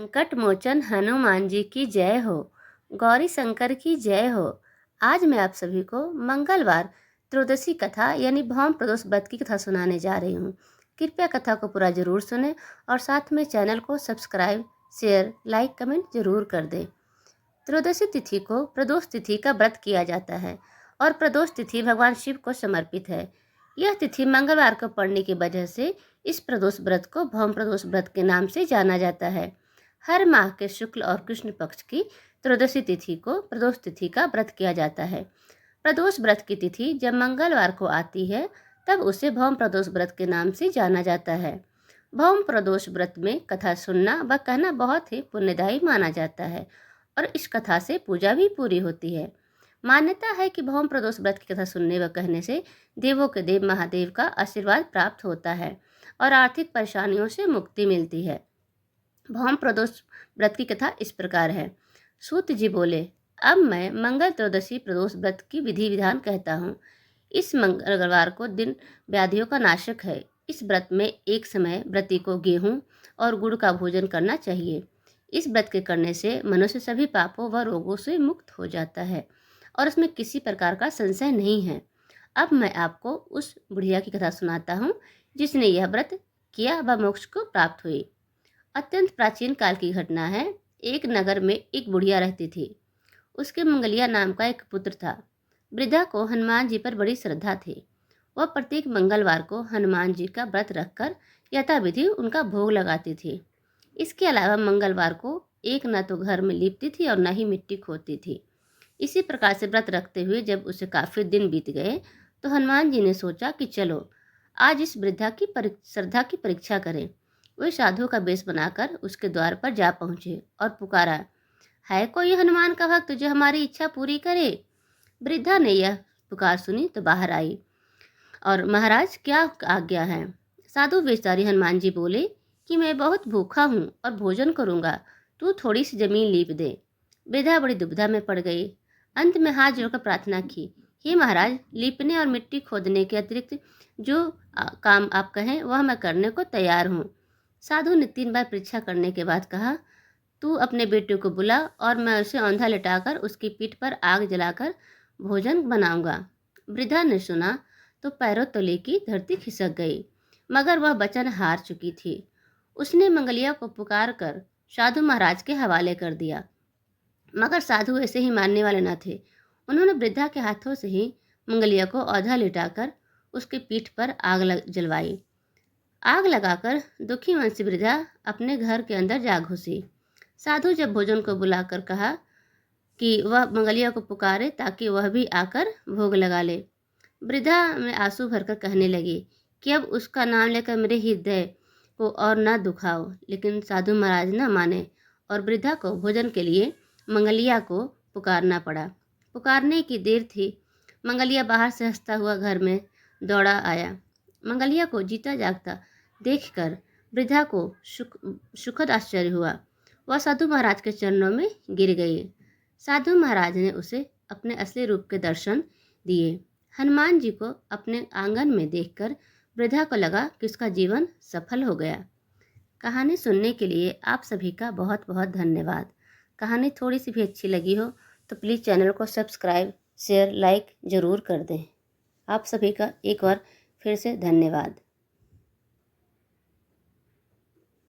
संकट मोचन हनुमान जी की जय हो। गौरी शंकर की जय हो। आज मैं आप सभी को मंगलवार त्रयोदशी कथा यानी भौम प्रदोष व्रत की कथा सुनाने जा रही हूँ। कृपया कथा को पूरा जरूर सुने और साथ में चैनल को सब्सक्राइब, शेयर, लाइक, कमेंट जरूर कर दें। त्रयोदशी तिथि को प्रदोष तिथि का व्रत किया जाता है और प्रदोष तिथि भगवान शिव को समर्पित है। यह तिथि मंगलवार को पड़ने की वजह से इस प्रदोष व्रत को भौम प्रदोष व्रत के नाम से जाना जाता है। हर माह के शुक्ल और कृष्ण पक्ष की त्रयोदशी तिथि को प्रदोष तिथि का व्रत किया जाता है। प्रदोष व्रत की तिथि जब मंगलवार को आती है तब उसे भौम प्रदोष व्रत के नाम से जाना जाता है। भौम प्रदोष व्रत में कथा सुनना व कहना बहुत ही पुण्यदायी माना जाता है और इस कथा से पूजा भी पूरी होती है। मान्यता है कि भौम प्रदोष व्रत की कथा सुनने व कहने से देवों के देव महादेव का आशीर्वाद प्राप्त होता है और आर्थिक परेशानियों से मुक्ति मिलती है। भौम प्रदोष व्रत की कथा इस प्रकार है। सूत जी बोले, अब मैं मंगल त्रयोदशी प्रदोष व्रत की विधि विधान कहता हूँ। इस मंगलवार को दिन व्याधियों का नाशक है। इस व्रत में एक समय व्रती को गेहूं और गुड़ का भोजन करना चाहिए। इस व्रत के करने से मनुष्य सभी पापों व रोगों से मुक्त हो जाता है और उसमें किसी प्रकार का संशय नहीं है। अब मैं आपको उस बुढ़िया की कथा सुनाता हूँ जिसने यह व्रत किया व मोक्ष को प्राप्त हुई। अत्यंत प्राचीन काल की घटना है। एक नगर में एक बुढ़िया रहती थी। उसके मंगलिया नाम का एक पुत्र था। वृद्धा को हनुमान जी पर बड़ी श्रद्धा थी। वह प्रत्येक मंगलवार को हनुमान जी का व्रत रखकर यथाविधि उनका भोग लगाती थी। इसके अलावा मंगलवार को एक न तो घर में लीपती थी और न ही मिट्टी खोदती थी। इसी प्रकार से व्रत रखते हुए जब उसे काफी दिन बीत गए तो हनुमान जी ने सोचा कि चलो आज इस वृद्धा की श्रद्धा की परीक्षा करें। वे साधु का वेश बनाकर उसके द्वार पर जा पहुंचे और पुकारा, है कोई हनुमान का भक्त जो हमारी इच्छा पूरी करे। वृद्धा ने यह पुकार सुनी तो बाहर आई और महाराज क्या आज्ञा है। साधु वेशधारी हनुमान जी बोले कि मैं बहुत भूखा हूँ और भोजन करूँगा, तू थोड़ी सी जमीन लीप दे। वृद्धा बड़ी दुविधा में पड़ गई। अंत में हाथ जोड़कर प्रार्थना की, हे महाराज, लीपने और मिट्टी खोदने के अतिरिक्त जो काम आप कहें वह मैं करने को तैयार हूँ। साधु ने 3 बार परीक्षा करने के बाद कहा, तू अपने बेटे को बुला और मैं उसे औंधा लिटाकर उसकी पीठ पर आग जलाकर भोजन बनाऊंगा। वृद्धा ने सुना तो पैरों तले की धरती खिसक गई, मगर वह वचन हार चुकी थी। उसने मंगलिया को पुकार कर साधु महाराज के हवाले कर दिया, मगर साधु ऐसे ही मानने वाले न थे। उन्होंने वृद्धा के हाथों से ही मंगलिया को औंधा लिटाकर उसकी पीठ पर आग जलवाई। आग लगाकर दुखी मन से वृद्धा अपने घर के अंदर जा घुसी। साधु जब भोजन को बुलाकर कहा कि वह मंगलिया को पुकारे ताकि वह भी आकर भोग लगा ले। वृद्धा में आंसू भरकर कहने लगी कि अब उसका नाम लेकर मेरे हृदय को और न दुखाओ। लेकिन साधु महाराज न माने और वृद्धा को भोजन के लिए मंगलिया को पुकारना पड़ा। पुकारने की देर थी, मंगलिया बाहर से हंसता हुआ घर में दौड़ा आया। मंगलिया को जीता जागता देखकर वृद्धा को सुखद आश्चर्य हुआ। वह साधु महाराज के चरणों में गिर गई। साधु महाराज ने उसे अपने असली रूप के दर्शन दिए। हनुमान जी को अपने आंगन में देखकर वृद्धा को लगा कि उसका जीवन सफल हो गया। कहानी सुनने के लिए आप सभी का बहुत बहुत धन्यवाद। कहानी थोड़ी सी भी अच्छी लगी हो तो प्लीज़ चैनल को सब्सक्राइब, शेयर, लाइक ज़रूर कर दें। आप सभी का एक बार फिर से धन्यवाद।